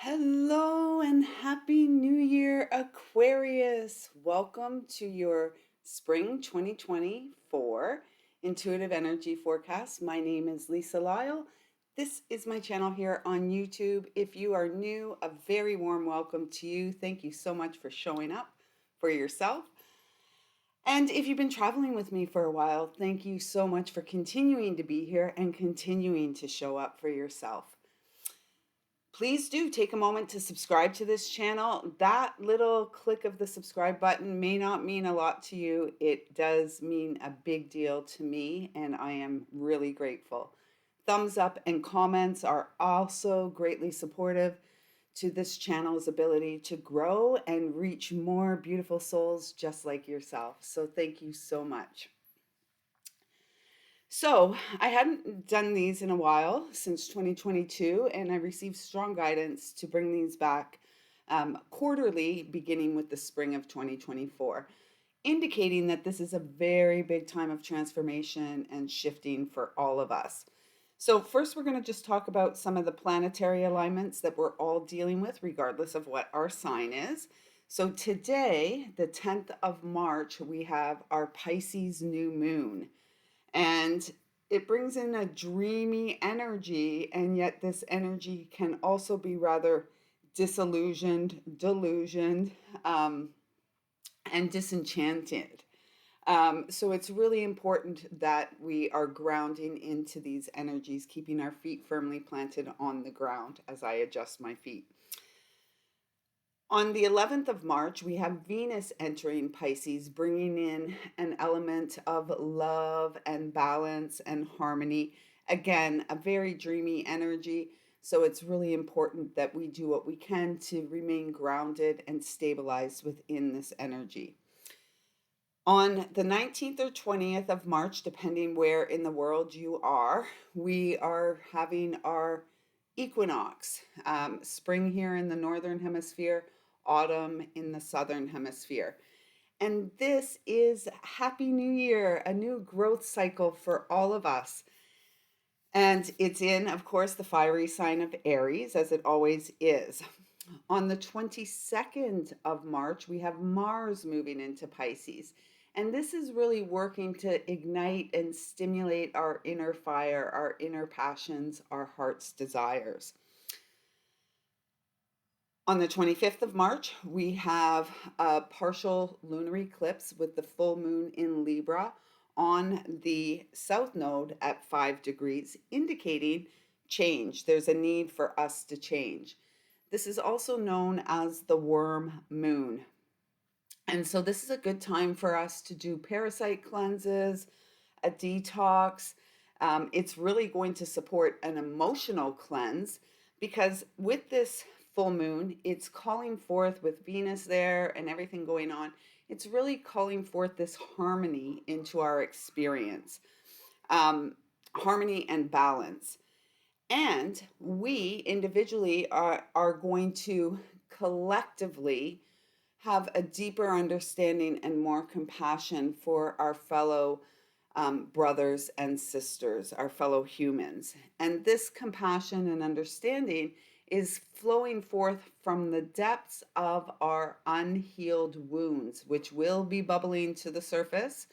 Hello and happy New Year, Aquarius. Welcome to your spring 2024 intuitive energy forecast. My name is Lisa Lyle. This is my channel here on YouTube. If you are new, a very warm welcome to you. Thank you so much for showing up for yourself. And if you've been traveling with me for a while, thank you so much for continuing to be here and continuing to show up for yourself. Please do take a moment to subscribe to this channel. That little click of the subscribe button may not mean a lot to you. It does mean a big deal to me, and I am really grateful. Thumbs up and comments are also greatly supportive to this channel's ability to grow and reach more beautiful souls just like yourself. So thank you so much. So I hadn't done these in a while, since 2022, and I received strong guidance to bring these back quarterly, beginning with the spring of 2024, indicating that this is a very big time of transformation and shifting for all of us. So first, we're going to just talk about some of the planetary alignments that we're all dealing with, regardless of what our sign is. So today, the 10th of March, we have our Pisces new moon. And it brings in a dreamy energy, and yet this energy can also be rather disillusioned, delusioned, and disenchanted. So it's really important that we are grounding into these energies, keeping our feet firmly planted on the ground as I adjust my feet. On the 11th of March, we have Venus entering Pisces, bringing in an element of love and balance and harmony. Again, a very dreamy energy. So it's really important that we do what we can to remain grounded and stabilized within this energy. On the 19th or 20th of March, depending where in the world you are, we are having our equinox. Spring here in the northern hemisphere, autumn in the southern hemisphere. And this is Happy New Year, a new growth cycle for all of us. And it's in, of course, the fiery sign of Aries, as it always is. On the 22nd of March, we have Mars moving into Pisces. And this is really working to ignite and stimulate our inner fire, our inner passions, our heart's desires. On the 25th of March, we have a partial lunar eclipse with the full moon in Libra on the south node at 5 degrees, indicating change. There's a need for us to change. This is also known as the worm moon. And so this is a good time for us to do parasite cleanses, a detox. It's really going to support an emotional cleanse, because with this full moon, it's calling forth, with Venus there and everything going on, it's really calling forth this harmony into our experience, harmony and balance. And we individually are going to collectively have a deeper understanding and more compassion for our fellow brothers and sisters, our fellow humans. And this compassion and understanding is flowing forth from the depths of our unhealed wounds, which will be bubbling to the surface.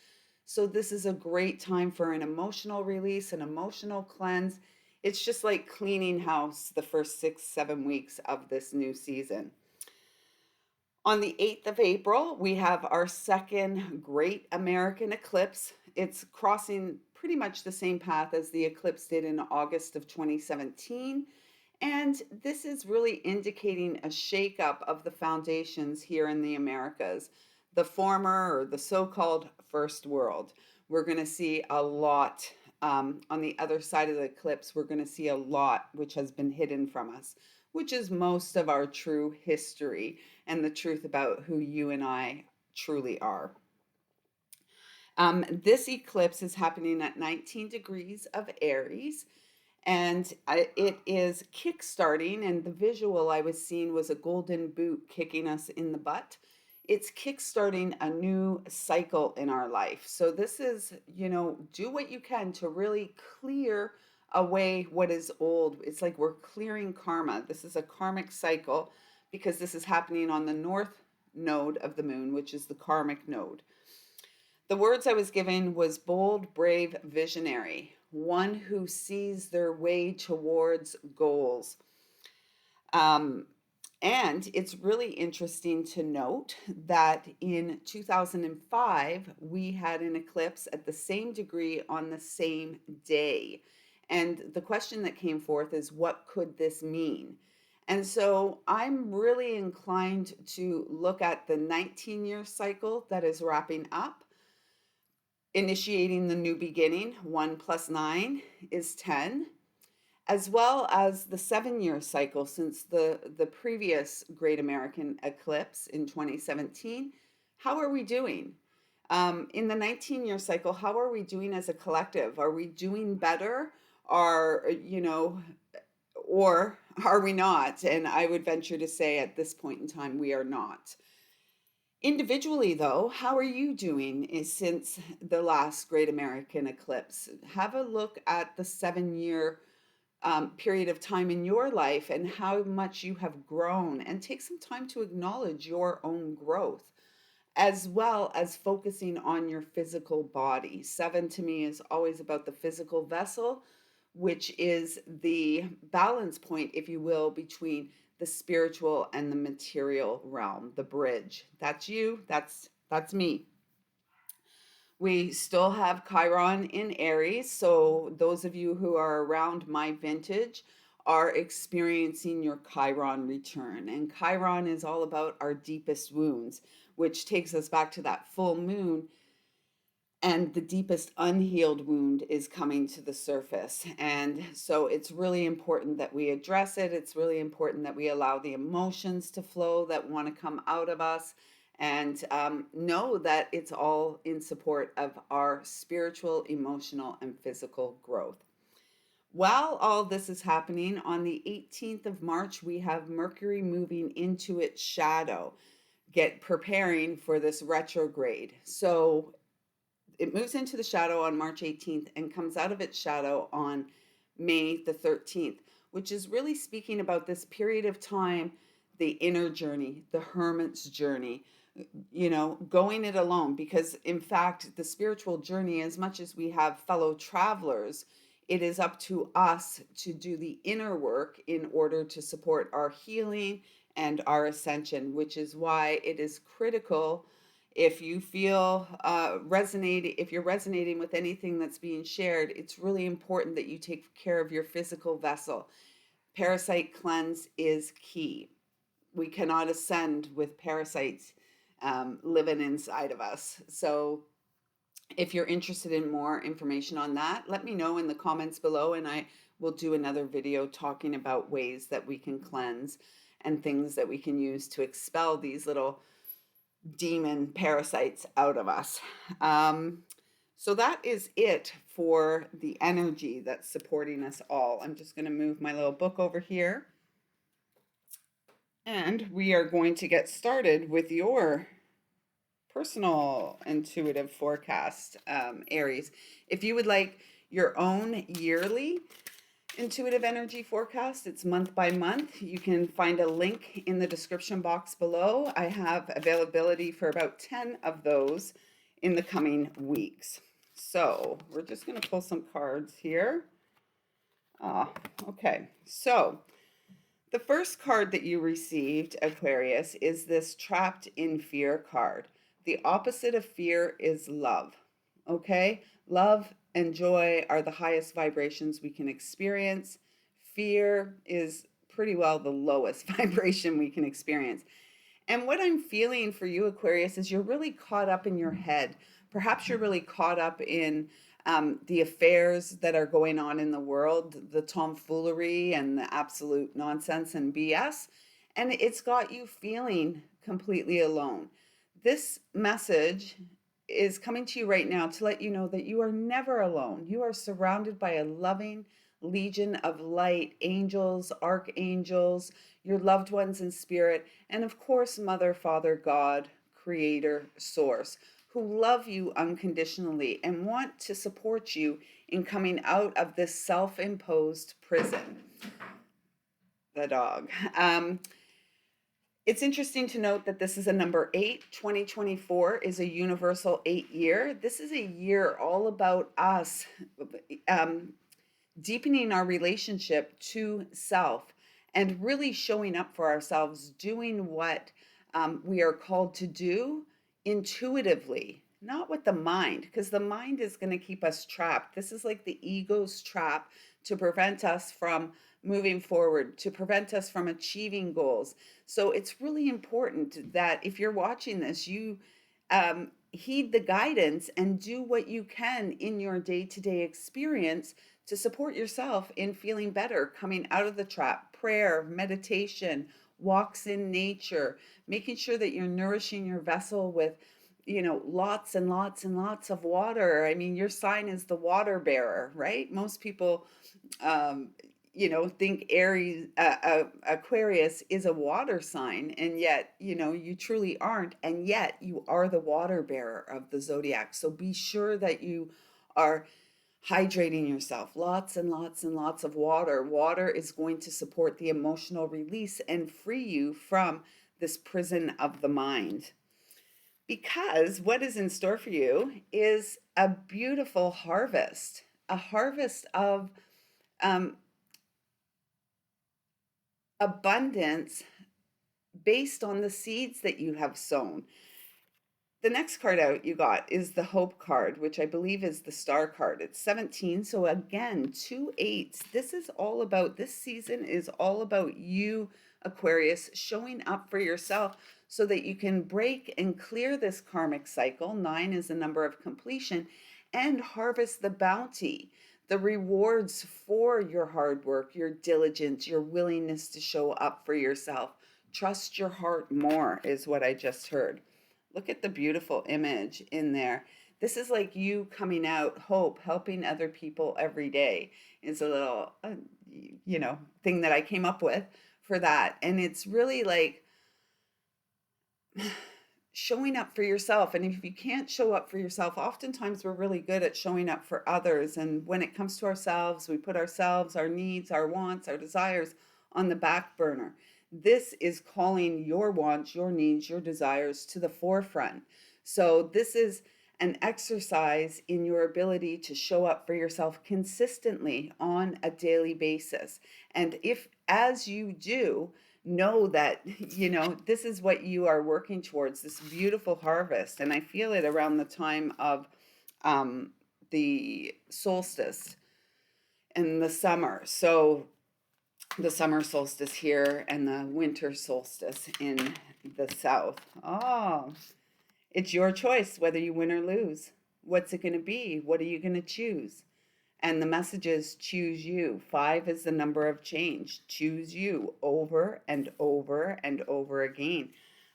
So this is a great time for an emotional release, an emotional cleanse. It's just like cleaning house the first 6-7 weeks of this new season. On the 8th of April, we have our second great American eclipse. It's crossing pretty much the same path as the eclipse did in August of 2017. And this is really indicating a shakeup of the foundations here in the Americas, the former, or the so-called first world. We're going to see a lot on the other side of the eclipse. We're going to see a lot which has been hidden from us, which is most of our true history and the truth about who you and I truly are. This eclipse is happening at 19 degrees of Aries, and it is kickstarting, and the visual I was seeing was a golden boot kicking us in the butt. It's kickstarting a new cycle in our life. So this is, do what you can to really clear away what is old. It's like we're clearing karma. This is a karmic cycle because this is happening on the north node of the moon, which is the karmic node. The words I was given was bold, brave, visionary, one who sees their way towards goals. Um, and it's really interesting to note that in 2005, we had an eclipse at the same degree on the same day. And the question that came forth is, what could this mean? And so I'm really inclined to look at the 19-year cycle that is wrapping up, initiating the new beginning. 1 plus 9 is 10, as well as the 7-year cycle since the previous Great American Eclipse in 2017. How are we doing? In the 19-year cycle, how are we doing as a collective? Are we doing better? Or are we not? And I would venture to say at this point in time, we are not. Individually, though, how are you doing since the last Great American Eclipse? Have a look at the 7-year period of time in your life and how much you have grown, and take some time to acknowledge your own growth, as well as focusing on your physical body. 7 to me is always about the physical vessel, which is the balance point, if you will, between the spiritual and the material realm, the bridge. That's you, that's me. We still have Chiron in Aries, so those of you who are around my vintage are experiencing your Chiron return. And Chiron is all about our deepest wounds, which takes us back to that full moon, and the deepest unhealed wound is coming to the surface. And so it's really important that we address it. It's really important that we allow the emotions to flow that want to come out of us, and know that it's all in support of our spiritual, emotional, and physical growth. While all this is happening, on the 18th of March, we have Mercury moving into its shadow, preparing for this retrograde. So it moves into the shadow on March 18th and comes out of its shadow on May the 13th, which is really speaking about this period of time, the inner journey, the hermit's journey, going it alone. Because in fact, the spiritual journey, as much as we have fellow travelers, it is up to us to do the inner work in order to support our healing and our ascension, which is why it is critical. If you feel if you're resonating with anything that's being shared, it's really important that you take care of your physical vessel. Parasite cleanse is key. We cannot ascend with parasites living inside of us. So if you're interested in more information on that, let me know in the comments below, and I will do another video talking about ways that we can cleanse and things that we can use to expel these little demon parasites out of us. So that is it for the energy that's supporting us all. I'm just going to move my little book over here, and we are going to get started with your personal intuitive forecast, Aries. If you would like your own yearly intuitive energy forecast, it's month by month. You can find a link in the description box below. I have availability for about 10 of those in the coming weeks. So we're just going to pull some cards here. Okay, so the first card that you received, Aquarius, is this Trapped in Fear card. The opposite of fear is love. Okay, love and joy are the highest vibrations we can experience. Fear is pretty well the lowest vibration we can experience. And what I'm feeling for you, Aquarius, is you're really caught up in your head. Perhaps you're really caught up in the affairs that are going on in the world, the tomfoolery and the absolute nonsense and BS. And it's got you feeling completely alone. This message is coming to you right now to let you know that you are never alone. You are surrounded by a loving legion of light, angels, archangels, your loved ones in spirit, and of course, Mother, Father, God, Creator, Source, who love you unconditionally and want to support you in coming out of this self-imposed prison. The dog. It's interesting to note that this is a number 8. 2024 is a universal 8 year. This is a year all about us um, deepening our relationship to self and really showing up for ourselves, doing what we are called to do intuitively, not with the mind, because the mind is going to keep us trapped. This is like the ego's trap to prevent us from moving forward, to prevent us from achieving goals. So it's really important that if you're watching this, you heed the guidance and do what you can in your day to day experience to support yourself in feeling better, coming out of the trap. Prayer, meditation, walks in nature, making sure that you're nourishing your vessel with, lots and lots and lots of water. I mean, your sign is the water bearer, right? Most people, um, think Aries, Aquarius is a water sign, and yet, you truly aren't, and yet you are the water bearer of the zodiac. So be sure that you are hydrating yourself, lots and lots and lots of water. Water is going to support the emotional release and free you from this prison of the mind. Because what is in store for you is a beautiful harvest, a harvest of um, abundance based on the seeds that you have sown. The next card out you got is the Hope card, which I believe is the Star card. It's 17. So again, 2 8s. This season is all about you, Aquarius, showing up for yourself so that you can break and clear this karmic cycle. 9 is the number of completion, and harvest the bounty, the rewards for your hard work, your diligence, your willingness to show up for yourself. Trust your heart more is what I just heard. Look at the beautiful image in there. This is like you coming out, hope, helping other people every day is a little, thing that I came up with for that. And it's really like showing up for yourself. And if you can't show up for yourself, oftentimes we're really good at showing up for others. And when it comes to ourselves, we put ourselves, our needs, our wants, our desires on the back burner. This is calling your wants, your needs, your desires to the forefront. So this is an exercise in your ability to show up for yourself consistently on a daily basis. And if, as you do, know that, this is what you are working towards, this beautiful harvest. And I feel it around the time of the solstice and the summer. So the summer solstice here and the winter solstice in the south. Oh, it's your choice whether you win or lose. What's it going to be? What are you going to choose? And the message is choose you. 5 is the number of change. Choose you over and over and over again.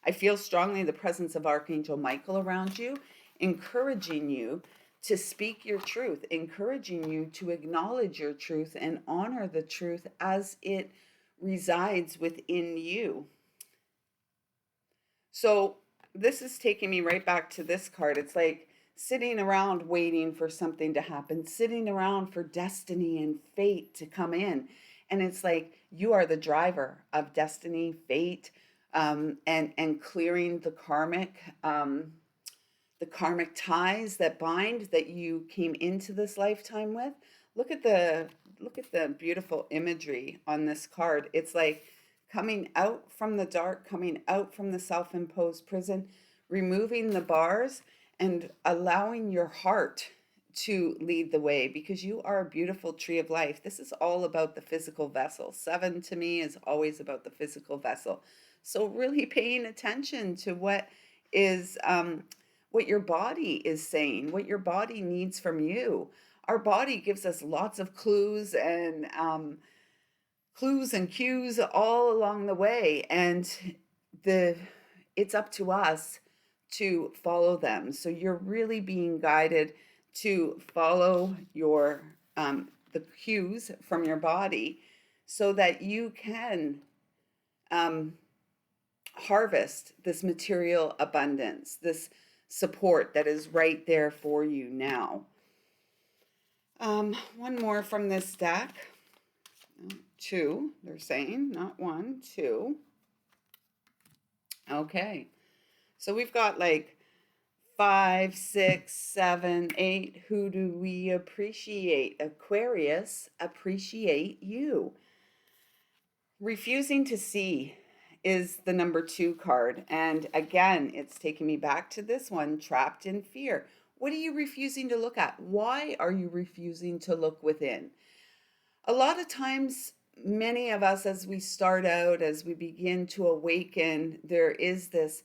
I feel strongly the presence of Archangel Michael around you, encouraging you to speak your truth, encouraging you to acknowledge your truth and honor the truth as it resides within you. So this is taking me right back to this card. It's like sitting around waiting for something to happen, sitting around for destiny and fate to come in. And it's like you are the driver of destiny, fate, and clearing the karmic ties that bind that you came into this lifetime with. Look at the beautiful imagery on this card. It's like coming out from the dark, coming out from the self-imposed prison, removing the bars and allowing your heart to lead the way, because you are a beautiful tree of life. This is all about the physical vessel. 7 to me is always about the physical vessel. So really paying attention to what is what your body is saying, what your body needs from you. Our body gives us lots of clues and cues all along the way, and it's up to us to follow them. So you're really being guided to follow your the cues from your body so that you can harvest this material abundance, this support that is right there for you now. One more from this deck. Two, they're saying, not one, two. Okay. So we've got like 5, 6, 7, 8. Who do we appreciate? Aquarius, appreciate you. Refusing to see is the number 2 card. And again, it's taking me back to this one, trapped in fear. What are you refusing to look at? Why are you refusing to look within? A lot of times, many of us, as we start out, as we begin to awaken, there is this,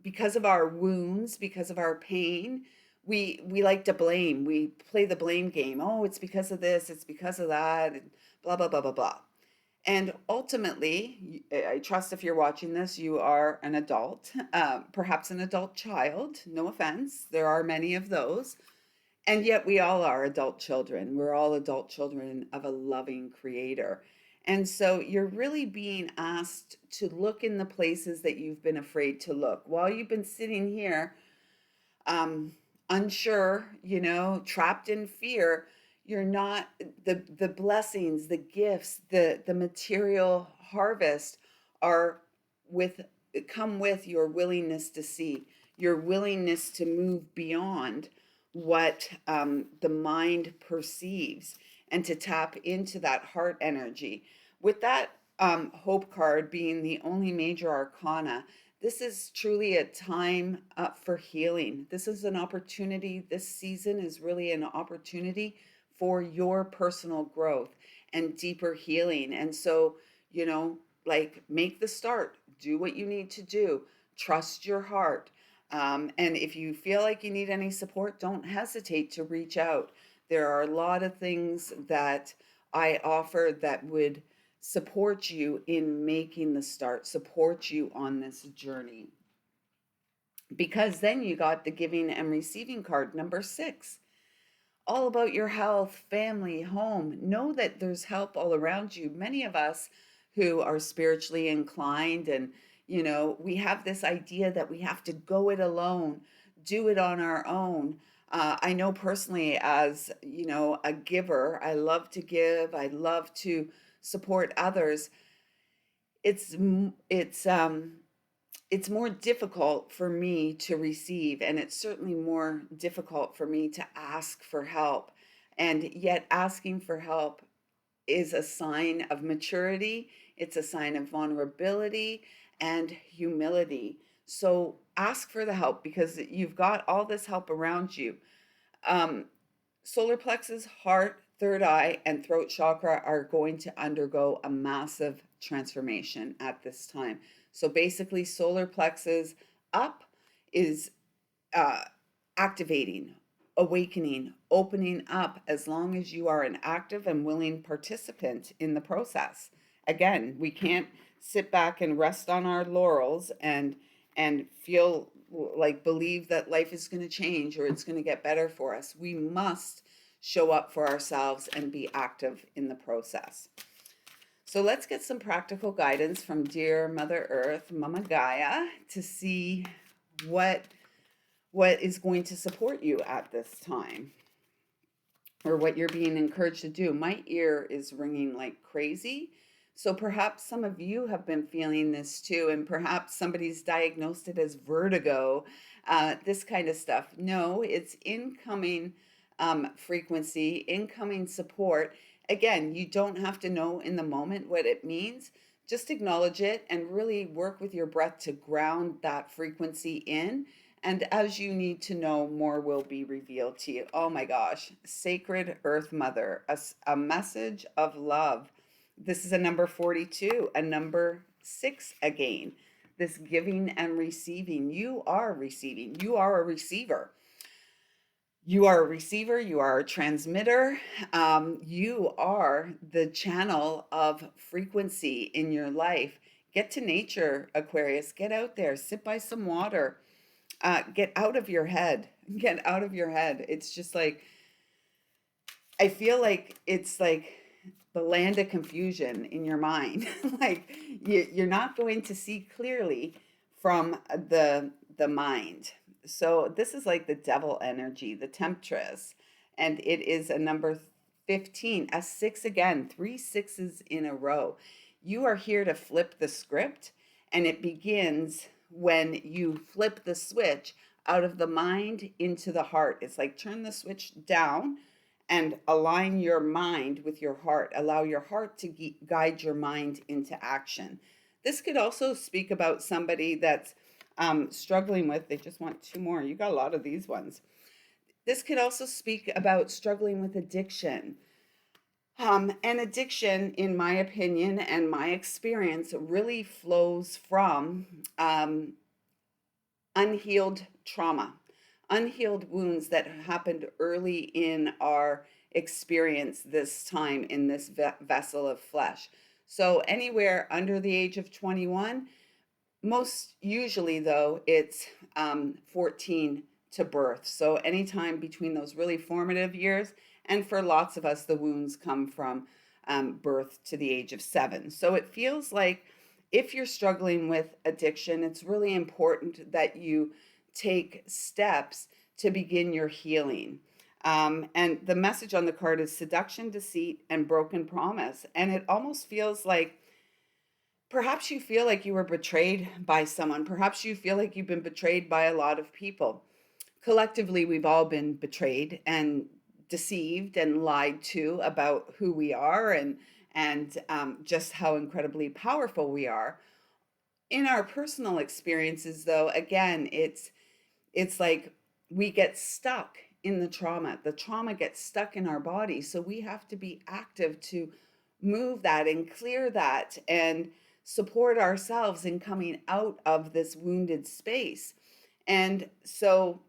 because of our wounds, because of our pain, we like to blame. We play the blame game. Oh, it's because of this, it's because of that, and blah, blah, blah, blah, blah. And ultimately, I trust if you're watching this, you are an adult, perhaps an adult child. No offense, there are many of those. And yet we all are adult children. We're all adult children of a loving creator. And so you're really being asked to look in the places that you've been afraid to look. While you've been sitting here, unsure, trapped in fear, you're not, the blessings, the gifts, the material harvest are come with your willingness to see, your willingness to move beyond what the mind perceives, and to tap into that heart energy. With that hope card being the only major arcana, this is truly a time for healing. This is an opportunity. This season is really an opportunity for your personal growth and deeper healing. And so, make the start. Do what you need to do. Trust your heart. And if you feel like you need any support, don't hesitate to reach out. There are a lot of things that I offer that would support you in making the start, support you on this journey. Because then you got the giving and receiving card, number 6. All about your health, family, home. Know that there's help all around you. Many of us who are spiritually inclined, and we have this idea that we have to go it alone, do it on our own. I know personally, as a giver, I love to give. I love to support others. It's more difficult for me to receive, and it's certainly more difficult for me to ask for help. And yet, asking for help is a sign of maturity. It's a sign of vulnerability and humility. So ask for the help, because you've got all this help around you. Solar plexus, heart, third eye, and throat chakra are going to undergo a massive transformation at this time. So basically, solar plexus up is activating, awakening, opening up, as long as you are an active and willing participant in the process. Again, we can't sit back and rest on our laurels and feel like believe that life is going to change or it's going to get better for us. We must show up for ourselves and be active in the process. So let's get some practical guidance from dear Mother Earth, Mama Gaia, to see what is going to support you at this time, or what you're being encouraged to do. My ear is ringing like crazy. So perhaps some of you have been feeling this too, and perhaps somebody's diagnosed it as vertigo, this kind of stuff. No, it's incoming frequency, incoming support. Again, you don't have to know in the moment what it means. Just acknowledge it and really work with your breath to ground that frequency in. And as you need to know, more will be revealed to you. Oh my gosh, Sacred Earth Mother, a message of love. This is a number 42, a number 6 again. This giving and receiving. You are receiving. You are a receiver. You are a receiver. You are a transmitter. You are the channel of frequency in your life. Get to nature, Aquarius. Get out there. Sit by some water. Get out of your head. Get out of your head. It's just like, I feel like it's like the land of confusion in your mind. Like you're not going to see clearly from the mind. So this is like the devil energy, the temptress, and it is a number 15, a six again, three sixes in a row. You are here to flip the script, and it begins when you flip the switch out of the mind into the heart. It's like turn the switch down and align your mind with your heart. Allow your heart to guide your mind into action. This could also speak about somebody that's struggling with, they just want two more. You got a lot of these ones. This could also speak about struggling with addiction. And addiction, in my opinion and my experience, really flows from unhealed trauma, unhealed wounds that happened early in our experience this time in this vessel of flesh. So, anywhere under the age of 21, most usually, though, it's 14 to birth. So, anytime between those really formative years, and for lots of us, the wounds come from birth to the age of 7. So, it feels like if you're struggling with addiction, it's really important that you take steps to begin your healing. And the message on the card is seduction, deceit, and broken promise. And it almost feels like perhaps you feel like you were betrayed by someone. Perhaps you feel like you've been betrayed by a lot of people. Collectively, we've all been betrayed and deceived and lied to about who we are and just how incredibly powerful we are. In our personal experiences, though, again, it's like we get stuck in the trauma. The trauma gets stuck in our body, so we have to be active to move that and clear that and support ourselves in coming out of this wounded space. And so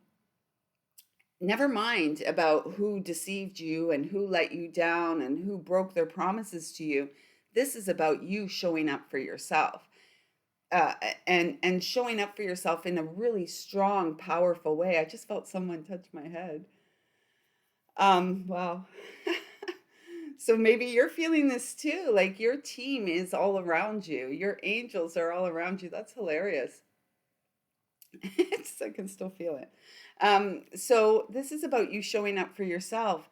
never mind about who deceived you and who let you down and who broke their promises to you. This is about you showing up for yourself, and showing up for yourself in a really strong, powerful way. I just felt someone touch my head. Wow. So maybe you're feeling this too. Like your team is all around you. Your angels are all around you. That's hilarious. I can still feel it. So this is about you showing up for yourself.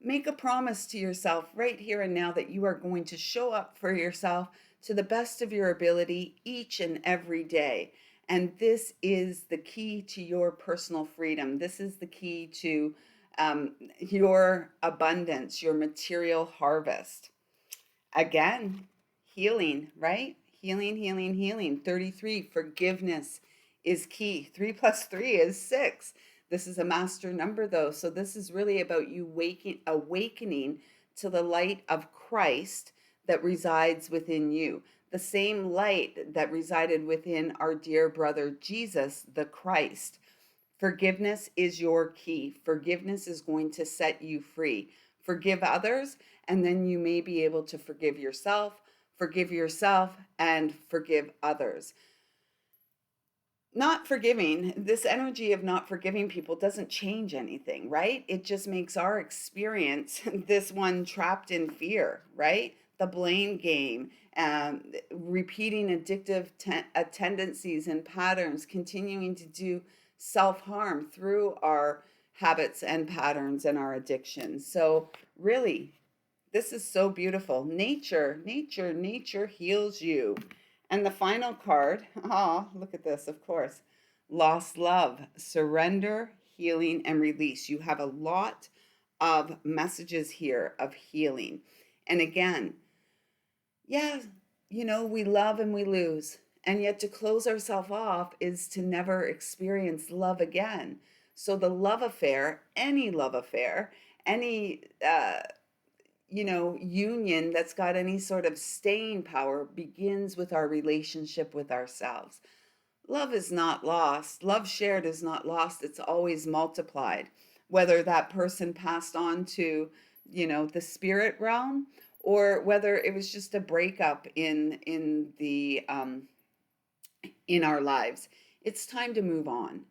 Make a promise to yourself right here and now that you are going to show up for yourself to the best of your ability each and every day. And this is the key to your personal freedom. This is the key to your abundance, your material harvest. Again, healing, right? Healing, healing, healing. 33, forgiveness is key. 3 plus 3 is 6. This is a master number, though. So this is really about you awakening to the light of Christ that resides within you. The same light that resided within our dear brother Jesus, the Christ. Forgiveness is your key. Forgiveness is going to set you free. Forgive others, and then you may be able to forgive yourself, and forgive others. Not forgiving, this energy of not forgiving people doesn't change anything, right? It just makes our experience this one trapped in fear, right? The blame game, repeating addictive tendencies and patterns, continuing to do self-harm through our habits and patterns and our addictions. So really, this is so beautiful. Nature heals you. And the final card, look at this, of course. Lost love, surrender, healing, and release. You have a lot of messages here of healing. And again, yeah, we love and we lose. And yet to close ourselves off is to never experience love again. So the love affair, any love affair, any union that's got any sort of staying power begins with our relationship with ourselves. Love is not lost. Love shared is not lost. It's always multiplied. Whether that person passed on to, the spirit realm, or whether it was just a breakup in our lives. It's time to move on.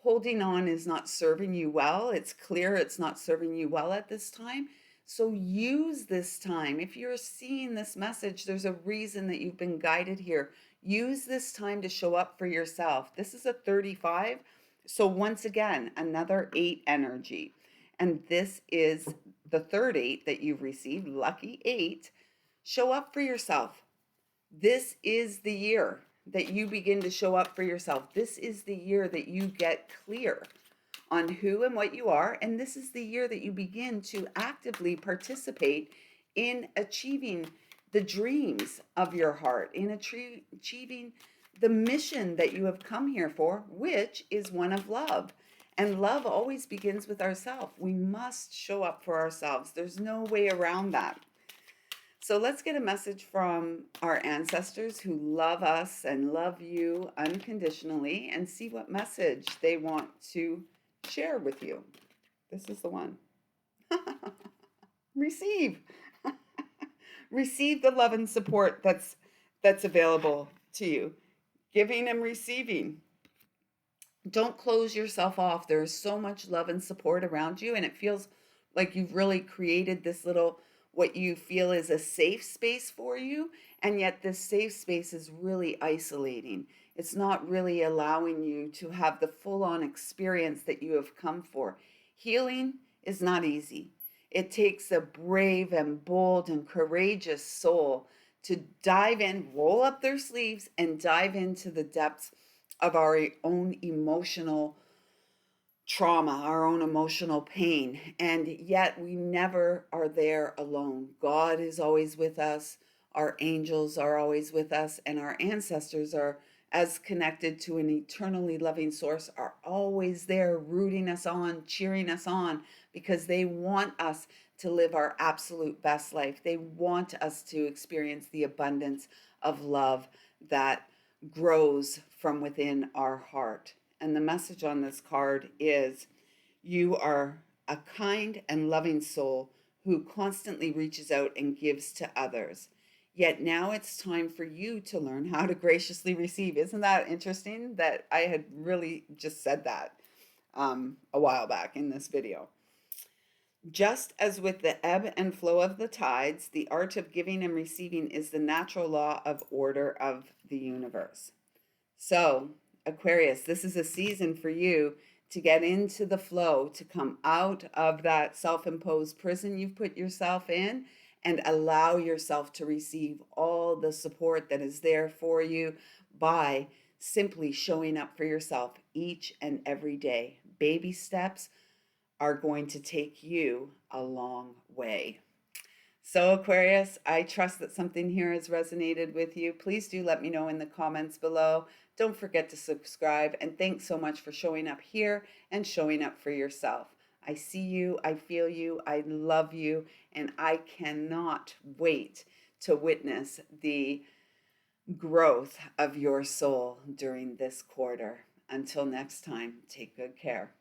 Holding on is not serving you well. It's clear it's not serving you well at this time. So use this time. If you're seeing this message, there's a reason that you've been guided here. Use this time to show up for yourself. This is a 35. So once again, another 8 energy. And this is the third 8 that you've received, lucky 8. Show up for yourself. This is the year that you begin to show up for yourself. This is the year that you get clear on who and what you are. And this is the year that you begin to actively participate in achieving the dreams of your heart, in achieving the mission that you have come here for, which is one of love. And love always begins with ourselves. We must show up for ourselves. There's no way around that. So let's get a message from our ancestors who love us and love you unconditionally and see what message they want to share with you. This is the one. Receive. Receive the love and support that's available to you. Giving and receiving. Don't close yourself off. There is so much love and support around you, and it feels like you've really created this little, what you feel is a safe space for you, and yet this safe space is really isolating. It's not really allowing you to have the full-on experience that you have come for. Healing is not easy. It takes a brave and bold and courageous soul to dive in, roll up their sleeves, and dive into the depths of our own emotional trauma, our own emotional pain. And yet we never are there alone. God is always with us. Our angels are always with us. And our ancestors are, as connected to an eternally loving source, are always there rooting us on, cheering us on, because they want us to live our absolute best life. They want us to experience the abundance of love that grows from within our heart. And the message on this card is, you are a kind and loving soul who constantly reaches out and gives to others. Yet now it's time for you to learn how to graciously receive. Isn't that interesting that I had really just said that a while back in this video? Just as with the ebb and flow of the tides, the art of giving and receiving is the natural law of order of the universe. So, Aquarius, this is a season for you to get into the flow, to come out of that self-imposed prison you've put yourself in, and allow yourself to receive all the support that is there for you by simply showing up for yourself each and every day. Baby steps are going to take you a long way. So Aquarius, I trust that something here has resonated with you. Please do let me know in the comments below. Don't forget to subscribe, and thanks so much for showing up here and showing up for yourself. I see you, I feel you, I love you, and I cannot wait to witness the growth of your soul during this quarter. Until next time, take good care.